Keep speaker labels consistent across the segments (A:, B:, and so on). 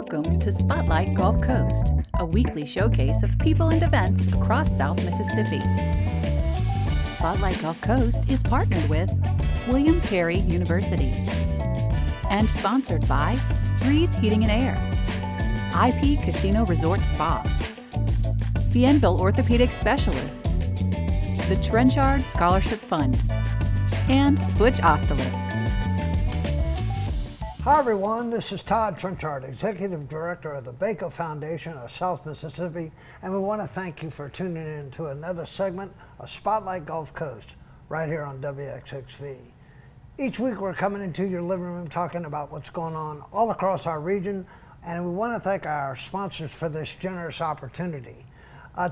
A: Welcome to Spotlight Gulf Coast, a weekly showcase of people and events across South Mississippi. Spotlight Gulf Coast is partnered with William Carey University and sponsored by Freeze Heating and Air, IP Casino Resort Spa, the Enville Orthopedic Specialists, the Trenchard Scholarship Fund, and Butch Osterlich.
B: Hi everyone, this is Todd Trenchard, Executive Director of the Baco Foundation of South Mississippi, and we want to thank you for tuning in to another segment of Spotlight Gulf Coast, right here on WXXV. Each week we're coming into your living room talking about what's going on all across our region, and we want to thank our sponsors for this generous opportunity.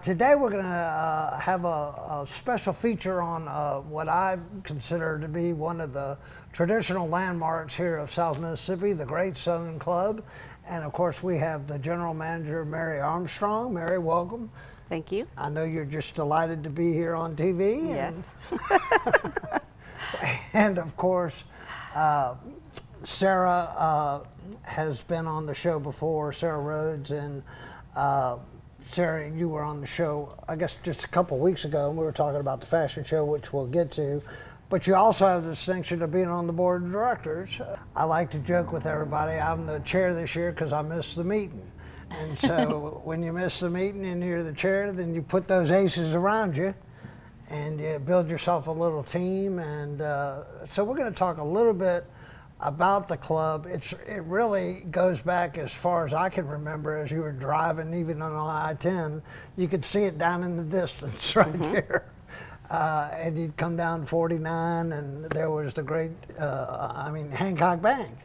B: Today we're going to have a special feature on what I consider to be one of the traditional landmarks here of South Mississippi, the Great Southern Club. And of course we have the General Manager, Mary Armstrong. Mary, welcome.
C: Thank you.
B: I know you're just delighted to be here on TV.
C: Yes.
B: And of course, Sarah has been on the show before, Sarah Rhodes, and Sarah, you were on the show, I guess, just a couple weeks ago, and we were talking about the fashion show, which we'll get to. But you also have the distinction of being on the board of directors. I like to joke with everybody, I'm the chair this year because I missed the meeting. And so when you miss the meeting and you're the chair, then you put those aces around you and you build yourself a little team. And so we're going to talk a little bit about the club. It really goes back as far as I can remember. As you were driving, even on I-10, you could see it down in the distance right there. And you'd come down 49, and there was the great, Hancock Bank.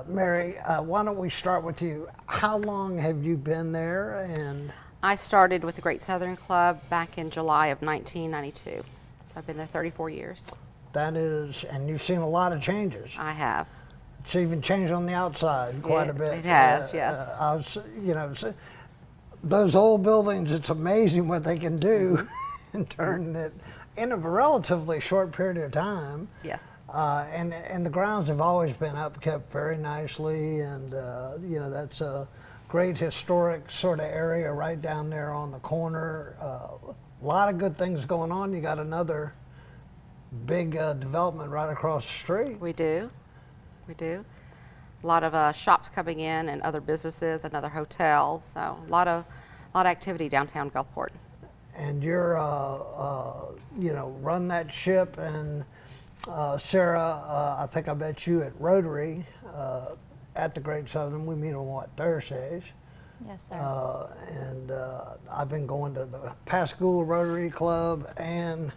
B: Mary, why don't we start with you? How long have you been there? And
C: I started with the Great Southern Club back in July of 1992. So I've been there 34 years.
B: That is, and you've seen a lot of changes.
C: I have.
B: It's even changed on the outside quite a bit.
C: It has, yes.
B: Those old buildings, it's amazing what they can do in turning it in a relatively short period of time.
C: Yes.
B: And the grounds have always been upkept very nicely, and that's a great historic sort of area right down there on the corner. A lot of good things going on. You got another big development right across the street.
C: We do. A lot of shops coming in and other businesses, another hotel. So a lot of activity downtown Gulfport. And
B: you're, run that ship. And Sarah, I think I met you at Rotary at the Great Southern. We meet on Thursdays?
D: Yes, sir.
B: And I've been going to the Pascagoula Rotary Club and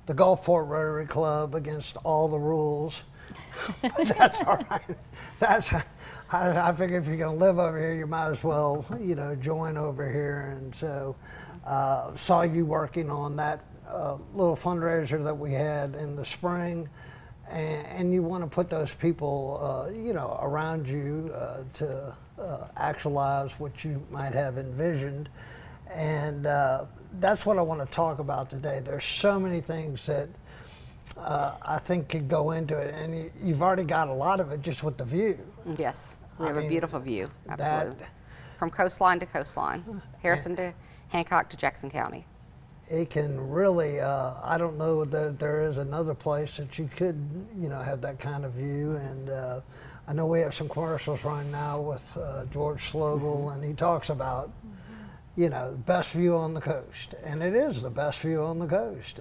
B: the Gulfport Rotary Club against all the rules. But that's all right. I figure if you're going to live over here, you might as well, join over here. And so saw you working on that little fundraiser that we had in the spring. And you want to put those people, around you to actualize what you might have envisioned. And that's what I want to talk about today. There's so many things that I think could go into it, and you've already got a lot of it just with the view.
C: Yes, we have a beautiful view, absolutely. From coastline to coastline, Harrison to Hancock to Jackson County.
B: It can really, I don't know that there is another place that you could, have that kind of view. And I know we have some commercials right now with George Slogel, and he talks about best view on the coast. And it is the best view on the coast.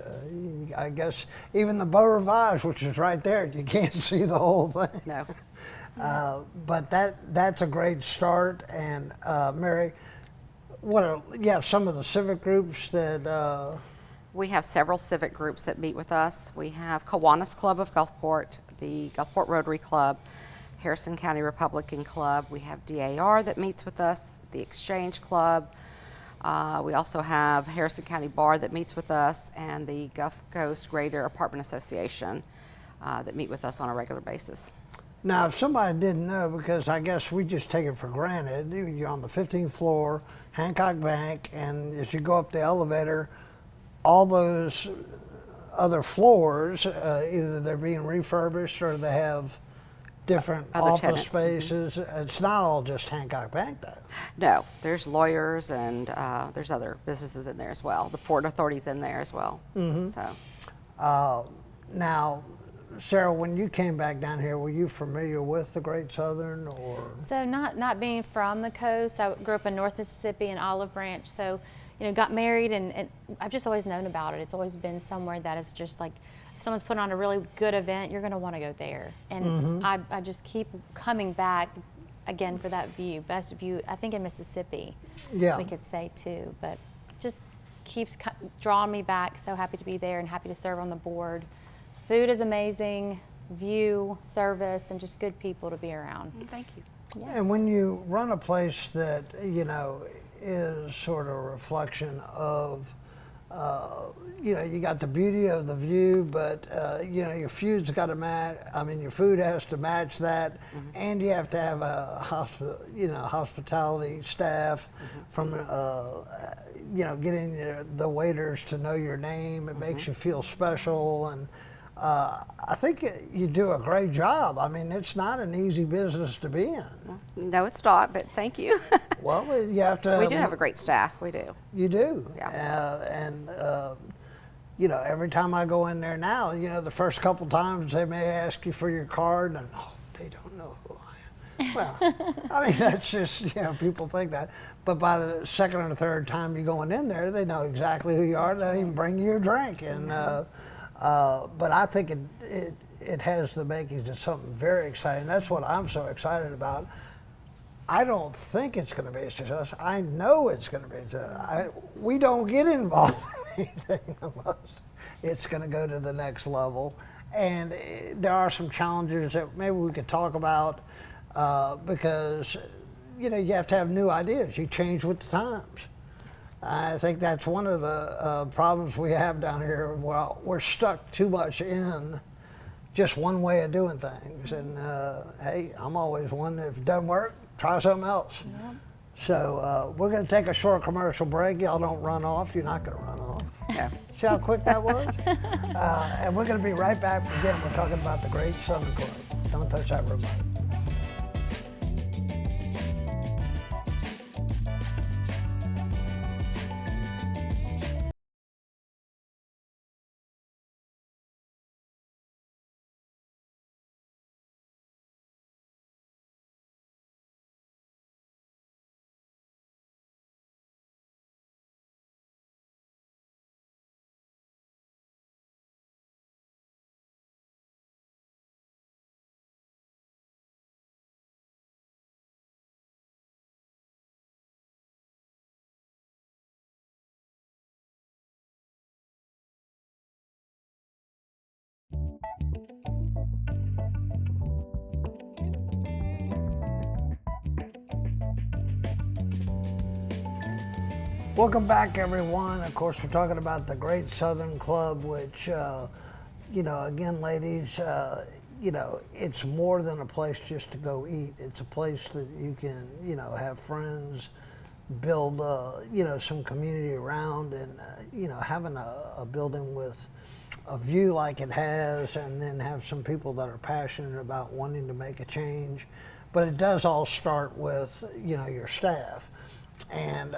B: I guess even the Beau Rivage, which is right there, you can't see the whole thing.
C: No.
B: But that's a great start. And Mary, you have some of the civic groups that...
C: We have several civic groups that meet with us. We have Kiwanis Club of Gulfport, the Gulfport Rotary Club, Harrison County Republican Club. We have DAR that meets with us, the Exchange Club. We also have Harrison County Bar that meets with us, and the Gulf Coast Greater Apartment Association that meet with us on a regular basis.
B: Now, if somebody didn't know, because I guess we just take it for granted, you're on the 15th floor, Hancock Bank, and as you go up the elevator, all those other floors, either they're being refurbished or they have different
C: Other
B: office
C: tenants,
B: spaces. It's not all just Hancock Bank, though.
C: No, there's lawyers and there's other businesses in there as well. The Port Authority's in there as well. So
B: Now, Sarah, when you came back down here, were you familiar with the Great Southern, or?
D: So not being from the coast, I grew up in North Mississippi and Olive Branch. So, got married and I've just always known about it. It's always been somewhere that is just like, if someone's putting on a really good event, you're going to want to go there. And I just keep coming back again for that view, best view, I think in Mississippi,
B: Yeah.
D: we could say too, but just keeps drawing me back. So happy to be there and happy to serve on the board. Food is amazing, view, service, and just good people to be around.
C: thank you.
D: Yes.
B: And when you run a place that, is sort of a reflection of, you got the beauty of the view, but, your food's got to match, your food has to match that, and you have to have a hospitality staff from, getting the waiters to know your name. It makes you feel special, and I think you do a great job. It's not an easy business to be in.
C: No, it's not, but thank you.
B: Well, you have to.
C: We do have a great staff. We do.
B: You do.
C: Yeah.
B: Every time I go in there now, the first couple times they may ask you for your card, and they don't know who I am. Well, that's just, people think that. But by the second or third time you're going in there, they know exactly who you are. They even bring you your drink. And but I think it has the makings of something very exciting. That's what I'm so excited about. I don't think it's going to be a success. I know it's going to be a success. We don't get involved in anything unless it's going to go to the next level. And there are some challenges that maybe we could talk about because, you have to have new ideas. You change with the times. I think that's one of the problems we have down here. Well, we're stuck too much in just one way of doing things. And hey, I'm always one that if it doesn't work, try something else.
D: Yeah.
B: So we're going to take a short commercial break. Y'all don't run off. You're not going to run off.
C: Yeah.
B: See how quick that was? And we're going to be right back. Again, we're talking about the Great Southern Club. Don't touch that remote. Welcome back, everyone. Of course, we're talking about the Great Southern Club, which, again, ladies, it's more than a place just to go eat. It's a place that you can, have friends, build, some community around, and, having a building with a view like it has, and then have some people that are passionate about wanting to make a change. But it does all start with, your staff. And,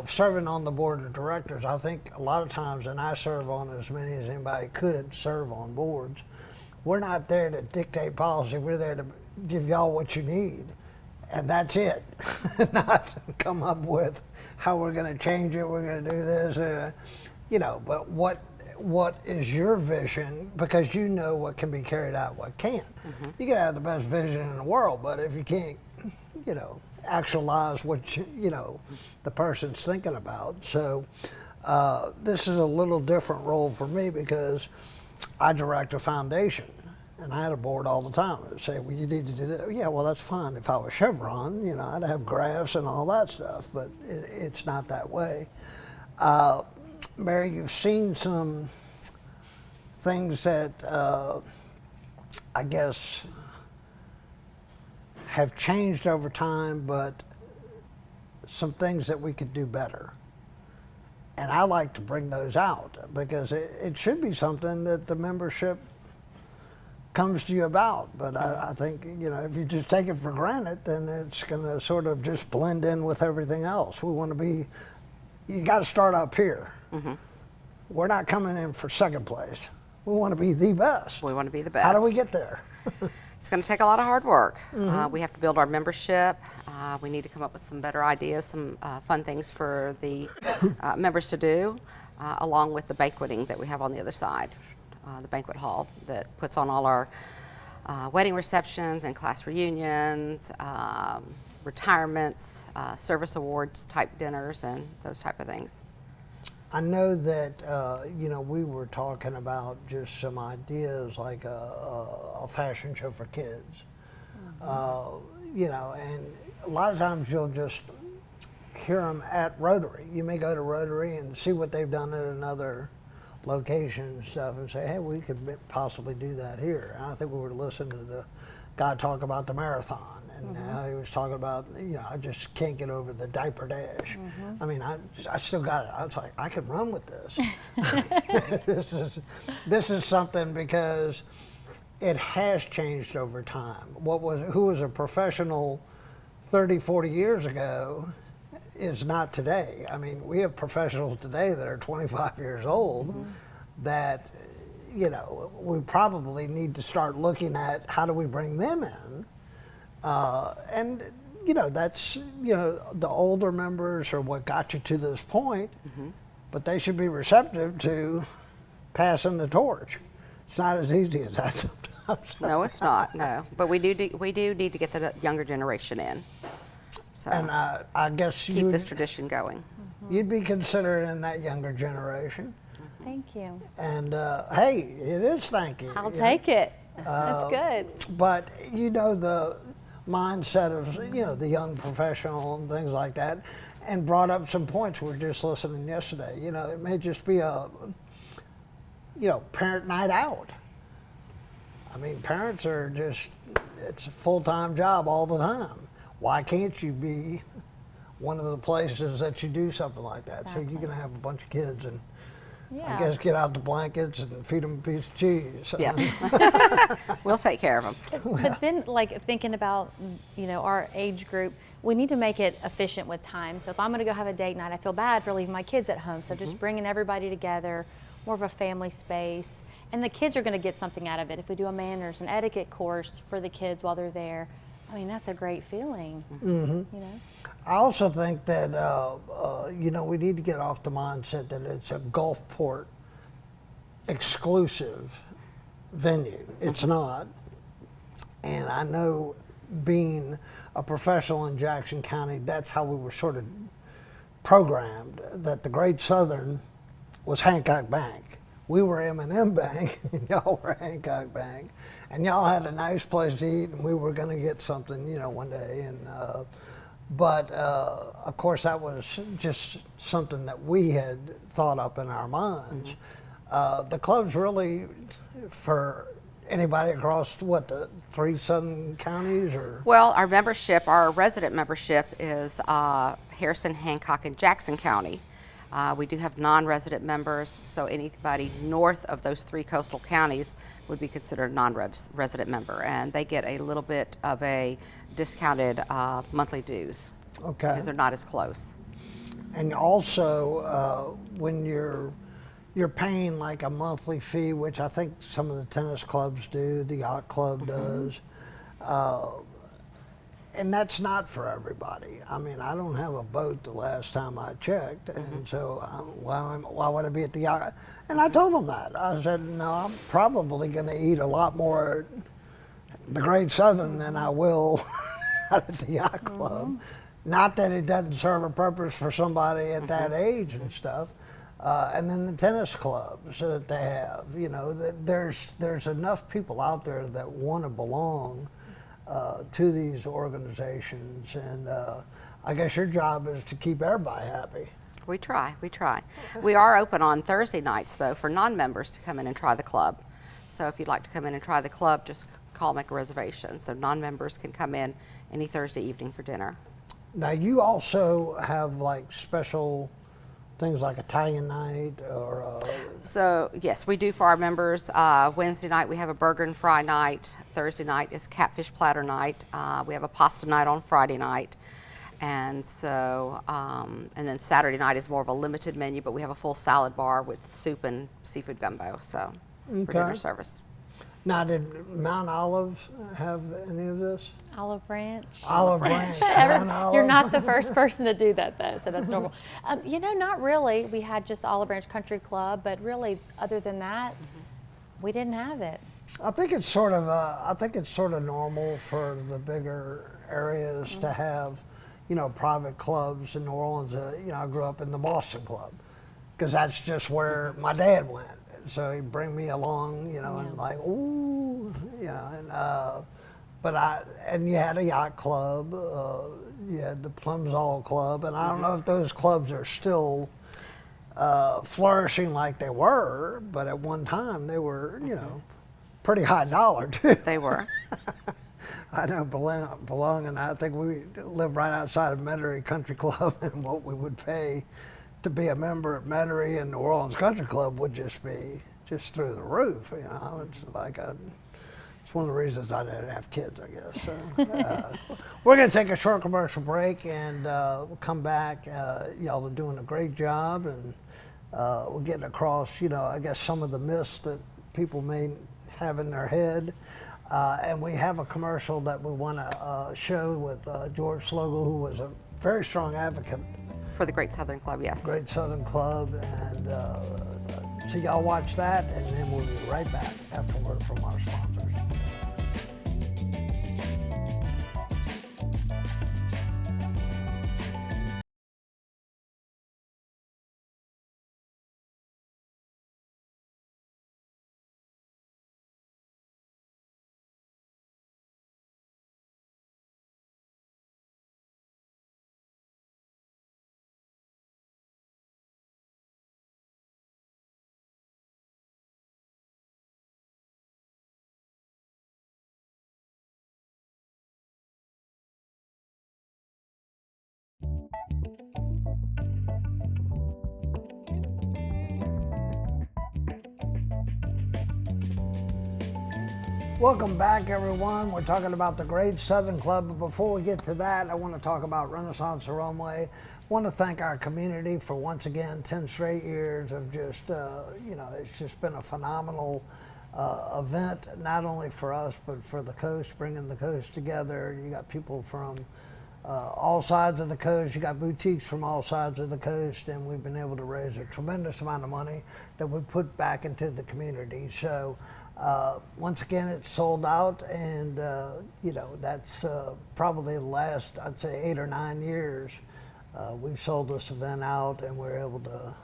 B: serving on the board of directors, I think a lot of times, and I serve on as many as anybody could serve on boards, we're not there to dictate policy. We're there to give y'all what you need. And that's it. Not come up with how we're going to change it, we're going to do this, but what is your vision? Because you know what can be carried out, what can't. You can have the best vision in the world, but if you can't, actualize what the person's thinking about. So this is a little different role for me because I direct a foundation, and I had a board all the time that would say, well, you need to do that. Yeah, well, that's fine. If I was Chevron, I'd have graphs and all that stuff, but it's not that way. Mary, you've seen some things that I guess have changed over time, but some things that we could do better. And I like to bring those out because it should be something that the membership comes to you about. But I think, you know, if you just take it for granted, then it's going to sort of just blend in with everything else. We want to be, you got to start up here. We're not coming in for second place. We want to be the best.
C: We want to be the best.
B: How do we get there?
C: It's going to take a lot of hard work. We have to build our membership. We need to come up with some better ideas, some fun things for the members to do, along with the banqueting that we have on the other side, the banquet hall that puts on all our wedding receptions and class reunions, retirements, service awards type dinners, and those type of things.
B: I know that, you know, we were talking about just some ideas like a fashion show for kids. You know, and a lot of times you'll just hear them at Rotary. You may go to Rotary and see what they've done at another location and stuff and say, hey, we could possibly do that here. And I think we were listening to the guy talk about the marathon. And how he was talking about, you know, I just can't get over the diaper dash. I mean, I still got it. I was like, I can run with this. This is something because it has changed over time. Who was a professional 30, 40 years ago is not today. I mean, we have professionals today that are 25 years old that, you know, we probably need to start looking at how do we bring them in. And, you know, that's, you know, the older members are what got you to this point, but they should be receptive to passing the torch. It's not as easy as that sometimes.
C: No, it's not, no. But we do need to get the younger generation in. So
B: And I guess
C: keep this tradition going.
B: you'd be considered in that younger generation.
D: Thank you.
B: And, hey, it is thank you.
D: I'll
B: you know.
D: take it. That's good.
B: But you know the mindset of, you know, the young professional and things like that, and brought up some points we were just listening yesterday. You know, it may just be a, you know, parent night out. I mean, parents are just, it's a full-time job all the time. Why can't you be one of the places that you do something like that? So you can have a bunch of kids and I guess get out the blankets and feed them a piece of cheese.
C: Yes. We'll take care of them.
D: But then, like, thinking about, you know, our age group, we need to make it efficient with time. So if I'm going to go have a date night, I feel bad for leaving my kids at home. So just bringing everybody together, more of a family space. And the kids are going to get something out of it. If we do a manners and etiquette course for the kids while they're there, I mean, that's a great feeling, you know?
B: I also think that, you know, we need to get off the mindset that it's a Gulfport exclusive venue. It's not. And I know being a professional in Jackson County, that's how we were sort of programmed, that the Great Southern was Hancock Bank. We were M&M Bank, and y'all were Hancock Bank. And y'all had a nice place to eat, and we were going to get something, you know, one day. And but of course, that was just something that we had thought up in our minds. The club's really for anybody across the 3 southern counties, or?
C: Well, our membership, our resident membership is Harrison, Hancock, and Jackson County. We do have non-resident members, so anybody north of those 3 coastal counties would be considered a non-resident member, and they get a little bit of a discounted monthly dues
B: Okay.
C: because they're not as close.
B: And also, when you're paying like a monthly fee, which I think some of the tennis clubs do, the yacht club does, and that's not for everybody. I mean, I don't have a boat the last time I checked, and so why would I be at the yacht? And I told them that. I said, no, I'm probably going to eat a lot more at the Great Southern than I will out at the yacht club. Not that it doesn't serve a purpose for somebody at that age and stuff. And then the tennis clubs that they have, you know, there's enough people out there that want to belong to these organizations, and I guess your job is to keep everybody happy.
C: We try. We are open on Thursday nights, though, for non-members to come in and try the club. So if you'd like to come in and try the club, just call, make a reservation. So non-members can come in any Thursday evening for dinner.
B: Now, you also have like special things like Italian night or?
C: So yes, we do for our members. Wednesday night we have a burger and fry night. Thursday night is catfish platter night. We have a pasta night on Friday night. And so, and then Saturday night is more of a limited menu, but we have a full salad bar with soup and seafood gumbo, so for dinner service.
B: Now, did Mount Olive have any of this?
D: Olive Branch.
B: Olive Branch. Mount Olive.
D: You're not the first person to do that, though, so that's normal. You know, not really. We had just Olive Branch Country Club, but really, other than that, we didn't have it.
B: I think it's sort of normal for the bigger areas to have, you know, private clubs in New Orleans. You know, I grew up in the Boston Club because that's just where my dad went. So he'd bring me along, you know, and like, ooh, you know, and you had a yacht club, you had the Plumsall Club, and I don't know if those clubs are still flourishing like they were, but at one time they were, you know, pretty high dollar too.
C: They were.
B: I know Belong, and I think we lived right outside of Metairie Country Club, and what we would pay to be a member at Metairie and New Orleans Country Club would just be through the roof. You know, it's like it's one of the reasons I didn't have kids, I guess. So, we're going to take a short commercial break, and we'll come back. Y'all are doing a great job, and we're getting across, you know, I guess some of the myths that people may have in their head. And we have a commercial that we want to show with George Slogel, who was a very strong advocate
C: For the Great Southern Club, yes.
B: Great Southern Club, and so y'all watch that, and then we'll be right back after word from our sponsors. Welcome back, everyone. We're talking about the Great Southern Club, but before we get to that, I want to talk about Renaissance Aromeway. I want to thank our community for once again 10 straight years of just, you know, it's just been a phenomenal event, not only for us, but for the coast, bringing the coast together. You got people from all sides of the coast. You got boutiques from all sides of the coast, and we've been able to raise a tremendous amount of money that we put back into the community. So once again, it's sold out, and you know, that's probably the last, I'd say, 8 or 9 years. We've sold this event out, and we're able to,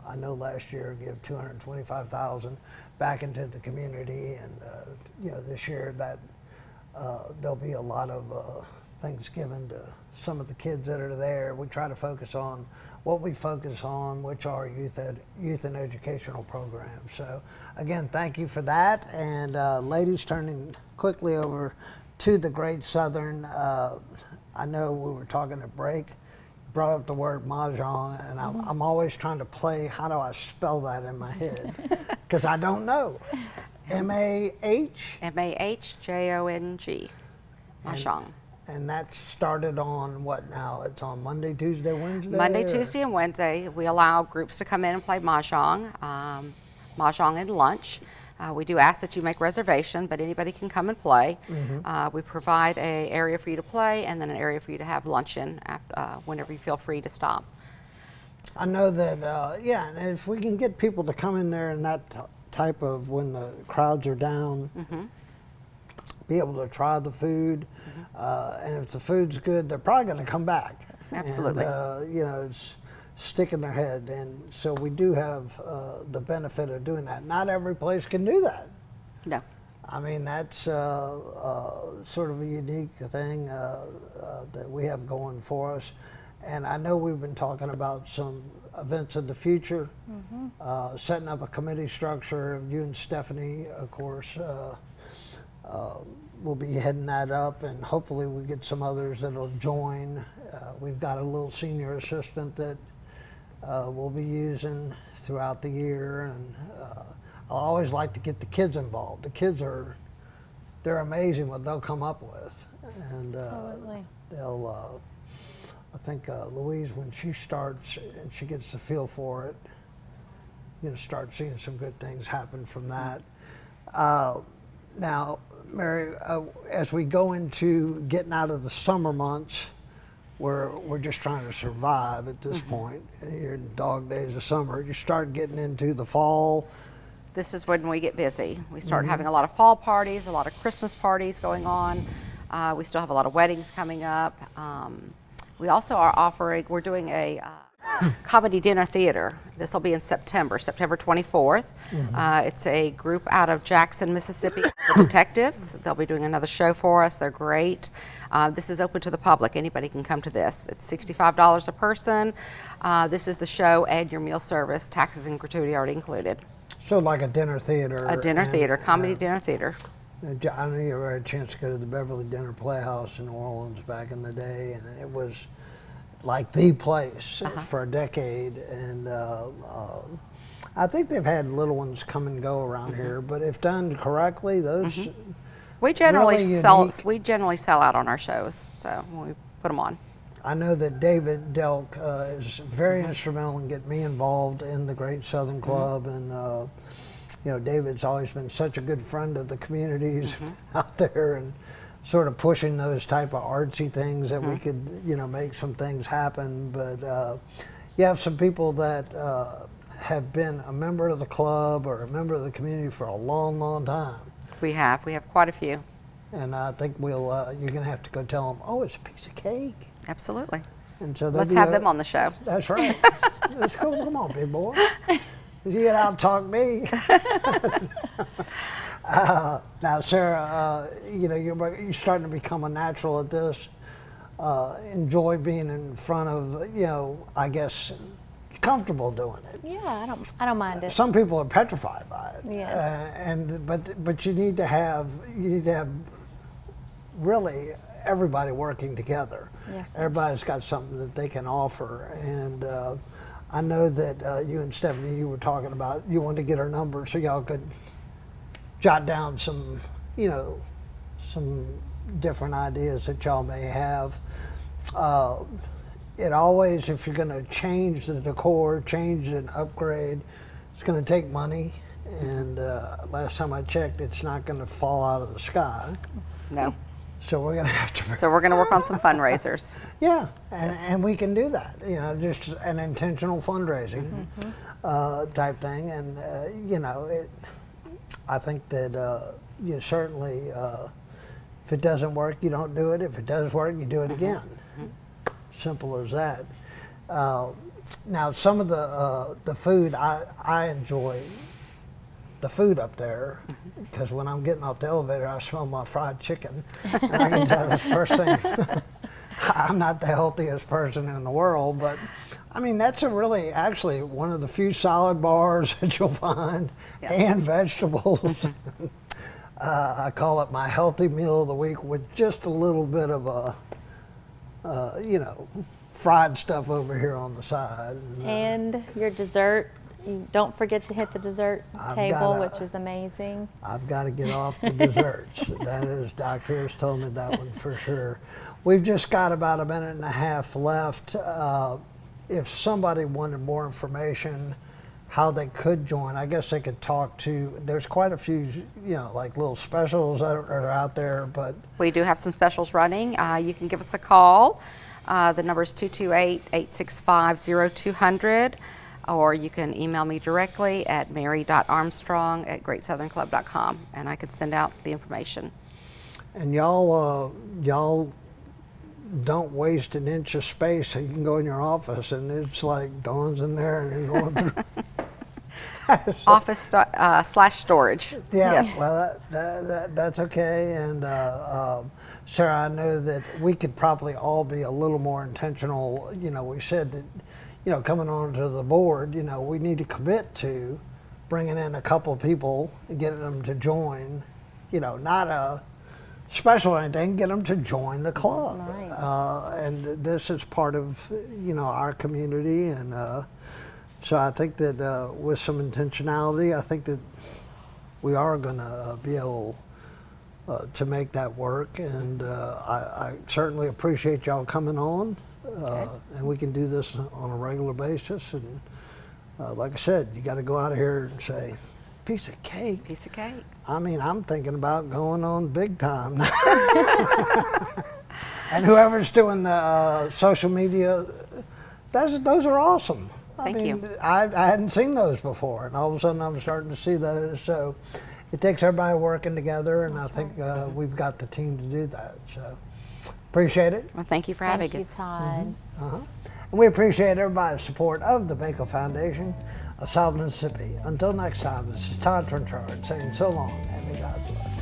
B: I know last year, give $225,000 back into the community, and you know, this year that there'll be a lot of things given to some of the kids that are there. We try to focus on what we focus on, which are youth and educational programs. So again, thank you for that. And ladies, turning quickly over to the Great Southern, I know we were talking at break, brought up the word mahjong, and I'm always trying to play, how do I spell that in my head? Because I don't know. M-A-H?
C: M-A-H-J-O-N-G, mahjong.
B: And that started on what now? It's on Monday, Tuesday, Wednesday?
C: Monday, Tuesday, and Wednesday. We allow groups to come in and play mahjong, mahjong and lunch. We do ask that you make reservation, but anybody can come and play. We provide an area for you to play, and then an area for you to have lunch in after, whenever you feel free to stop.
B: I know that, yeah, and if we can get people to come in there in that type of, when the crowds are down, be able to try the food, and if the food's good, they're probably going to come back.
C: Absolutely.
B: And, you know, it's stick in their head, and so we do have the benefit of doing that. Not every place can do that.
C: No.
B: I mean, that's sort of a unique thing that we have going for us. And I know we've been talking about some events in the future, setting up a committee structure. You and Stephanie, of course, we'll be heading that up, and hopefully we get some others that'll join. We've got a little senior assistant that we'll be using throughout the year. And I always like to get the kids involved. The kids they're amazing what they'll come up with. And
D: Absolutely.
B: they'll, I think Louise, when she starts and she gets the feel for it, you're going to start seeing some good things happen from that. Now, Mary, as we go into getting out of the summer months, we're just trying to survive at this point. You're in dog days of summer. You start getting into the fall.
C: This is when we get busy. We start having a lot of fall parties, a lot of Christmas parties going on. We still have a lot of weddings coming up. We also are we're doing a comedy dinner theater. This will be in September 24th. It's a group out of Jackson, Mississippi, the Detectives. They'll be doing another show for us. They're great. This is open to the public. Anybody can come to this. It's $65 a person. This is the show and your meal service, taxes and gratuity already included.
B: So like a dinner theater.
C: A dinner theater, comedy dinner theater.
B: I know you ever had a chance to go to the Beverly Dinner Playhouse in New Orleans back in the day, and it was like the place for a decade. And I think they've had little ones come and go around here, but if done correctly, those
C: We generally
B: really
C: generally sell out on our shows, so when we put them on.
B: I know that David Delk is very instrumental in getting me involved in the Great Southern Club, and you know, David's always been such a good friend of the communities out there, and sort of pushing those type of artsy things that we could, you know, make some things happen. But you have some people that have been a member of the club or a member of the community for a long, long time.
C: We have quite a few.
B: And I think you're gonna have to go tell them, oh, it's a piece of cake.
C: Absolutely.
B: And so
C: Let's have them on the show.
B: That's right. Let's go. Come on, big boy. You get out and talk me. Now, Sarah, you know, you're starting to become a natural at this. Enjoy being in front of, you know, I guess, comfortable doing it.
D: Yeah, I don't mind it.
B: Some people are petrified by it.
D: Yes.
B: But you need to have really everybody working together.
D: Yes.
B: Everybody's got something that they can offer, and I know that you and Stephanie, you were talking about you wanted to get her number so y'all could jot down some, you know, some different ideas that y'all may have. It always, if you're going to change the decor, change and upgrade, it's going to take money. And last time I checked, it's not going to fall out of the sky.
C: No.
B: So we're going to have to.
C: So we're going to work on some fundraisers.
B: Yeah, and we can do that. You know, just an intentional fundraising type thing. And you know, I think that you certainly, if it doesn't work, you don't do it. If it does work, you do it again. Simple as that. Now, some of the food I enjoy. The food up there, because when I'm getting off the elevator, I smell my fried chicken. And I can tell that's the first thing. I'm not the healthiest person in the world, but I mean, that's actually one of the few salad bars that you'll find, and vegetables. I call it my healthy meal of the week with just a little bit of you know, fried stuff over here on the side.
D: And your dessert. You don't forget to hit the dessert table, which is amazing. I've
B: got to get off the desserts. That is, Doctor has told me that one for sure. We've just got about a minute and a half left. If somebody wanted more information, how they could join, I guess they could talk to, there's quite a few, you know, like little specials that are out there, but.
C: We do have some specials running. You can give us a call. The number is 228-865-0200. Or you can email me directly at mary.armstrong@greatsouthern.club.com, and I could send out the information.
B: And y'all don't waste an inch of space. So you can go in your office, and it's like Dawn's in there, and you're going through.
C: Office / storage.
B: Yeah,
C: yes.
B: Well, that's okay. And Sarah, I know that we could probably all be a little more intentional. You know, we said that, you know, coming onto the board, you know, we need to commit to bringing in a couple of people and getting them to join. You know, not a special or anything, get them to join the club.
D: Right.
B: And this is part of, our community. And so I think that with some intentionality, I think that we are going to be able to make that work. And I certainly appreciate y'all coming on. And we can do this on a regular basis. And like I said, you got to go out of here and say, piece of cake.
C: Piece of cake.
B: I mean, I'm thinking about going on big time. And whoever's doing the social media, those are awesome.
C: Thank you.
B: I hadn't seen those before, and all of a sudden I'm starting to see those. So it takes everybody working together, and I think we've got the team to do that. So appreciate it.
C: Well, thank you for having
D: Thank you,
C: us.
D: Todd.
B: And we appreciate everybody's support of the Baco Foundation of South Mississippi. Until next time, this is Todd Trenchard saying so long and may God bless.